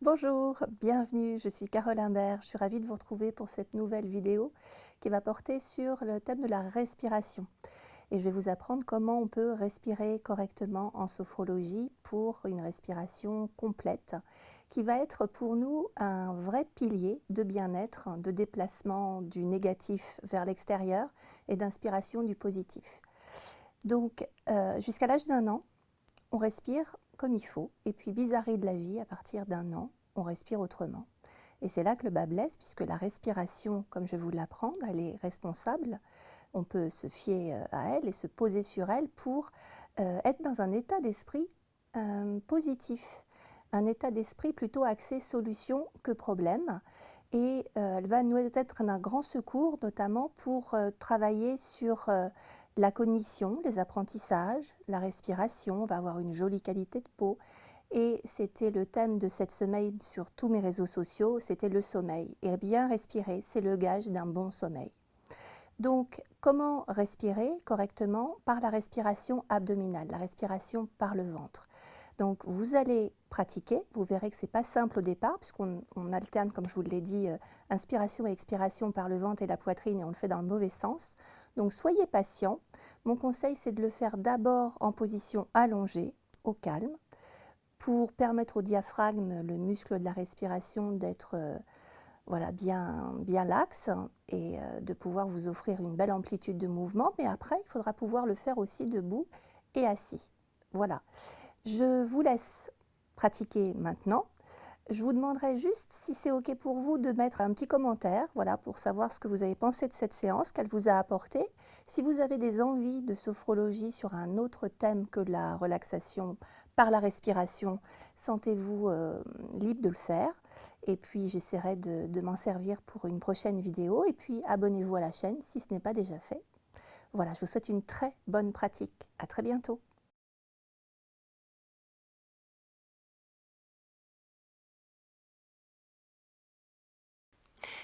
Bonjour, bienvenue, je suis Carole Imbert. Je suis ravie de vous retrouver pour cette nouvelle vidéo qui va porter sur le thème de la respiration. Et je vais vous apprendre comment on peut respirer correctement en sophrologie pour une respiration complète qui va être pour nous un vrai pilier de bien-être, de déplacement du négatif vers l'extérieur et d'inspiration du positif. Donc, jusqu'à l'âge d'1 an, on respire comme il faut, et puis bizarrerie de la vie, à partir d'1 an, on respire autrement. Et c'est là que le bas blesse, puisque la respiration, comme je vais vous l'apprendre, elle est responsable. On peut se fier à elle et se poser sur elle pour être dans un état d'esprit positif, un état d'esprit plutôt axé solution que problème. Et elle va nous être d'un grand secours, notamment pour travailler sur la cognition, les apprentissages, la respiration. On va avoir une jolie qualité de peau. Et c'était le thème de cette semaine sur tous mes réseaux sociaux, c'était le sommeil. Et bien respirer, c'est le gage d'un bon sommeil. Donc, comment respirer correctement? Par la respiration abdominale, la respiration par le ventre. Donc, vous allez pratiquer, vous verrez que ce n'est pas simple au départ, puisqu'on alterne, comme je vous l'ai dit, inspiration et expiration par le ventre et la poitrine, et on le fait dans le mauvais sens. Donc, soyez patient. Mon conseil, c'est de le faire d'abord en position allongée, au calme, pour permettre au diaphragme, le muscle de la respiration, d'être voilà, bien laxe et de pouvoir vous offrir une belle amplitude de mouvement. Mais après, il faudra pouvoir le faire aussi debout et assis. Voilà. Je vous laisse pratiquer maintenant. Je vous demanderai juste si c'est OK pour vous de mettre un petit commentaire, voilà, pour savoir ce que vous avez pensé de cette séance, qu'elle vous a apporté. Si vous avez des envies de sophrologie sur un autre thème que la relaxation par la respiration, sentez-vous libre de le faire. Et puis j'essaierai de m'en servir pour une prochaine vidéo. Et puis abonnez-vous à la chaîne si ce n'est pas déjà fait. Voilà, je vous souhaite une très bonne pratique. À très bientôt.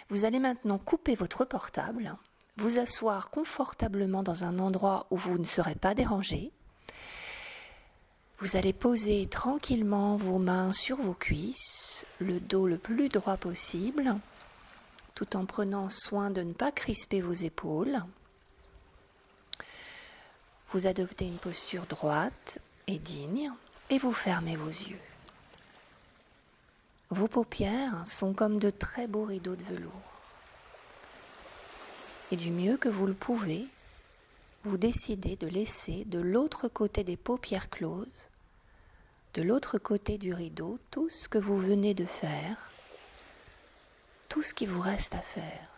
Vous allez maintenant couper votre portable, vous asseoir confortablement dans un endroit où vous ne serez pas dérangé. Vous allez poser tranquillement vos mains sur vos cuisses, le dos le plus droit possible, tout en prenant soin de ne pas crisper vos épaules. Vous adoptez une posture droite et digne et vous fermez vos yeux. Vos paupières sont comme de très beaux rideaux de velours. Et du mieux que vous le pouvez, vous décidez de laisser de l'autre côté des paupières closes, de l'autre côté du rideau, tout ce que vous venez de faire, tout ce qui vous reste à faire.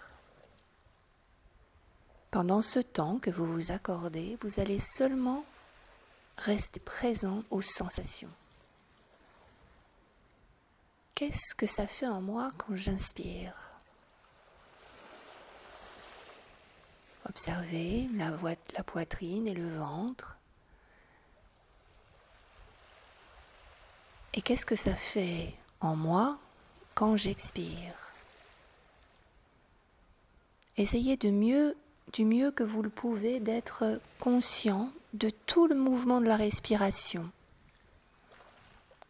Pendant ce temps que vous vous accordez, vous allez seulement rester présent aux sensations. Qu'est-ce que ça fait en moi quand j'inspire? Observez la poitrine et le ventre. Et qu'est-ce que ça fait en moi quand j'expire? Essayez du mieux que vous le pouvez d'être conscient de tout le mouvement de la respiration.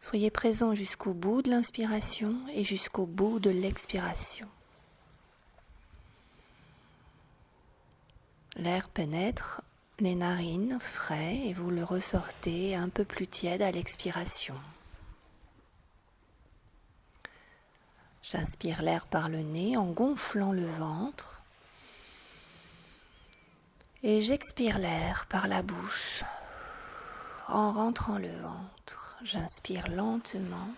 Soyez présent jusqu'au bout de l'inspiration et jusqu'au bout de l'expiration. L'air pénètre les narines frais et vous le ressortez un peu plus tiède à l'expiration. J'inspire l'air par le nez en gonflant le ventre et j'expire l'air par la bouche en rentrant le ventre. J'inspire lentement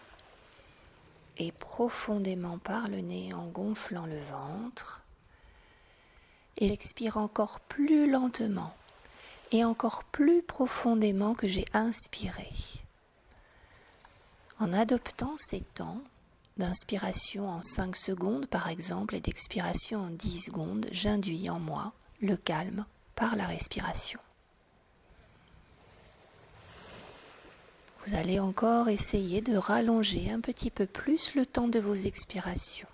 et profondément par le nez en gonflant le ventre et j'expire encore plus lentement et encore plus profondément que j'ai inspiré. En adoptant ces temps d'inspiration en 5 secondes par exemple et d'expiration en 10 secondes, j'induis en moi le calme par la respiration. Vous allez encore essayer de rallonger un petit peu plus le temps de vos expirations.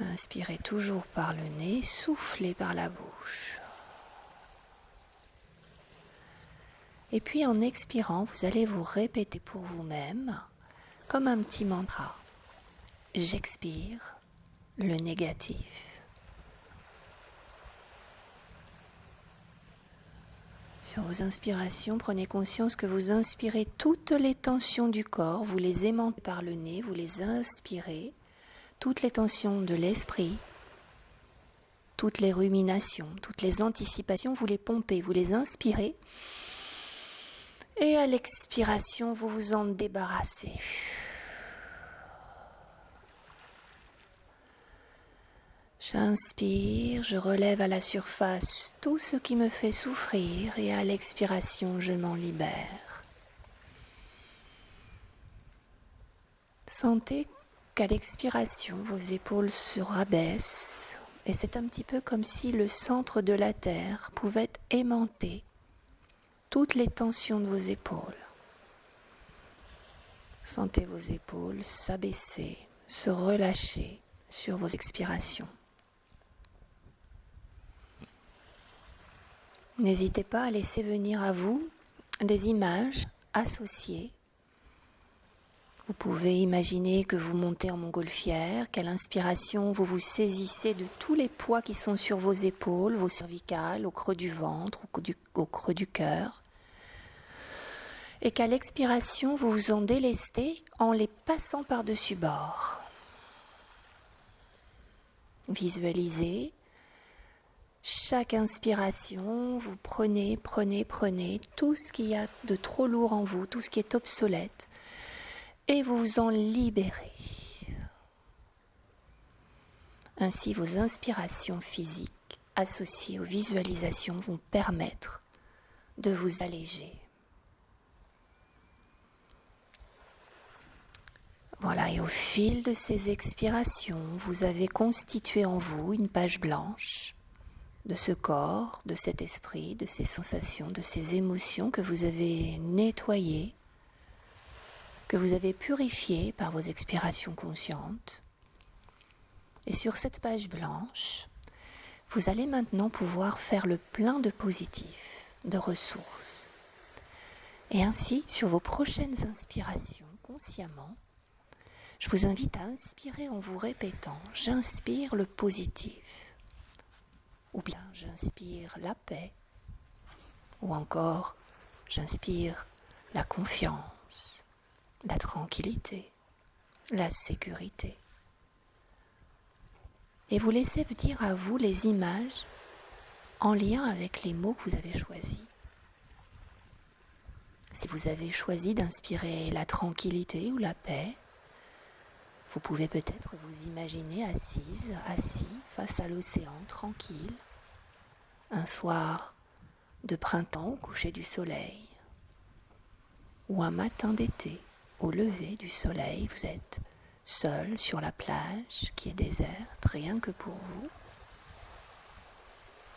Inspirez toujours par le nez, soufflez par la bouche. Et puis en expirant, vous allez vous répéter pour vous-même comme un petit mantra. J'expire le négatif. Sur vos inspirations, prenez conscience que vous inspirez toutes les tensions du corps, vous les aimantez par le nez, vous les inspirez, toutes les tensions de l'esprit, toutes les ruminations, toutes les anticipations, vous les pompez, vous les inspirez. Et à l'expiration, vous vous en débarrassez. J'inspire, je relève à la surface tout ce qui me fait souffrir et à l'expiration, je m'en libère. Sentez qu'à l'expiration, vos épaules se rabaissent et c'est un petit peu comme si le centre de la terre pouvait aimanter toutes les tensions de vos épaules. Sentez vos épaules s'abaisser, se relâcher sur vos expirations. N'hésitez pas à laisser venir à vous des images associées. Vous pouvez imaginer que vous montez en montgolfière, qu'à l'inspiration, vous vous saisissez de tous les poids qui sont sur vos épaules, vos cervicales, au creux du ventre, au creux du cœur. Et qu'à l'expiration, vous vous en délestez en les passant par-dessus bord. Visualisez. Chaque inspiration, vous prenez tout ce qu'il y a de trop lourd en vous, tout ce qui est obsolète, et vous vous en libérez. Ainsi, vos inspirations physiques associées aux visualisations vont permettre de vous alléger. Voilà, et au fil de ces expirations, vous avez constitué en vous une page blanche de ce corps, de cet esprit, de ces sensations, de ces émotions que vous avez nettoyées, que vous avez purifiées par vos expirations conscientes. Et sur cette page blanche, vous allez maintenant pouvoir faire le plein de positif, de ressources. Et ainsi, sur vos prochaines inspirations, consciemment, je vous invite à inspirer en vous répétant « J'inspire le positif ». Ou bien j'inspire la paix, ou encore j'inspire la confiance, la tranquillité, la sécurité. Et vous laissez venir à vous les images en lien avec les mots que vous avez choisis. Si vous avez choisi d'inspirer la tranquillité ou la paix, vous pouvez peut-être vous imaginer assis face à l'océan tranquille, un soir de printemps au coucher du soleil, ou un matin d'été au lever du soleil, vous êtes seul sur la plage qui est déserte, rien que pour vous,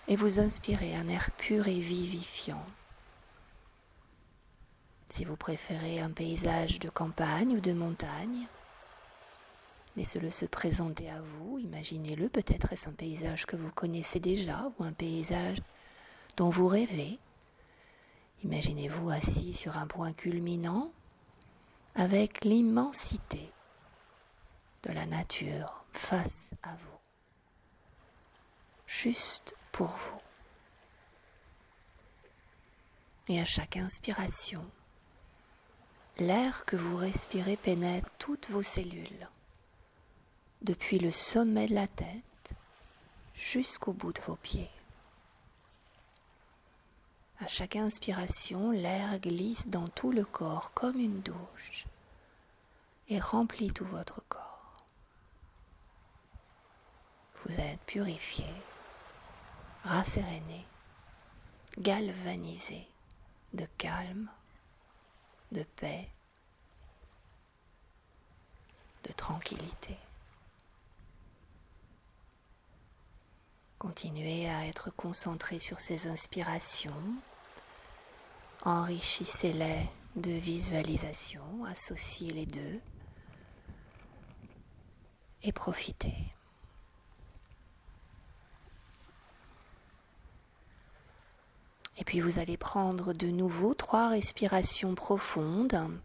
et vous inspirez un air pur et vivifiant. Si vous préférez un paysage de campagne ou de montagne, laissez-le se présenter à vous, imaginez-le, peut-être est-ce un paysage que vous connaissez déjà ou un paysage dont vous rêvez. Imaginez-vous assis sur un point culminant avec l'immensité de la nature face à vous, juste pour vous. Et à chaque inspiration, l'air que vous respirez pénètre toutes vos cellules, depuis le sommet de la tête jusqu'au bout de vos pieds. À chaque inspiration, l'air glisse dans tout le corps comme une douche et remplit tout votre corps. Vous êtes purifié, rasséréné, galvanisé de calme, de paix, de tranquillité. Continuez à être concentré sur ces inspirations, enrichissez-les de visualisations, associez les deux et profitez. Et puis vous allez prendre de nouveau 3 respirations profondes.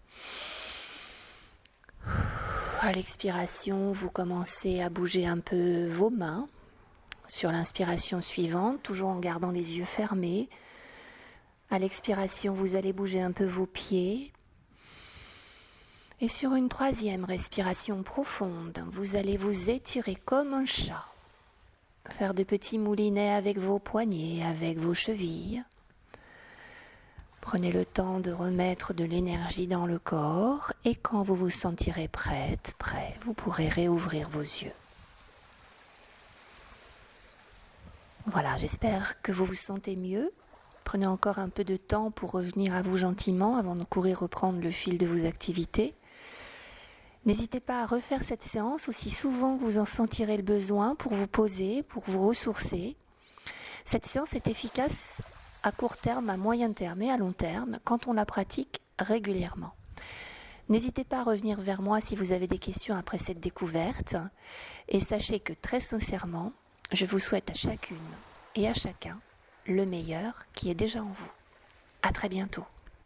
À l'expiration, vous commencez à bouger un peu vos mains. Sur l'inspiration suivante, toujours en gardant les yeux fermés. À l'expiration, vous allez bouger un peu vos pieds. Et sur une troisième respiration profonde, vous allez vous étirer comme un chat. Faire des petits moulinets avec vos poignets, avec vos chevilles. Prenez le temps de remettre de l'énergie dans le corps et quand vous vous sentirez prête, prêt, vous pourrez réouvrir vos yeux. Voilà, j'espère que vous vous sentez mieux. Prenez encore un peu de temps pour revenir à vous gentiment avant de courir reprendre le fil de vos activités. N'hésitez pas à refaire cette séance aussi souvent que vous en sentirez le besoin pour vous poser, pour vous ressourcer. Cette séance est efficace à court terme, à moyen terme et à long terme quand on la pratique régulièrement. N'hésitez pas à revenir vers moi si vous avez des questions après cette découverte et sachez que très sincèrement, je vous souhaite à chacune et à chacun le meilleur qui est déjà en vous. À très bientôt.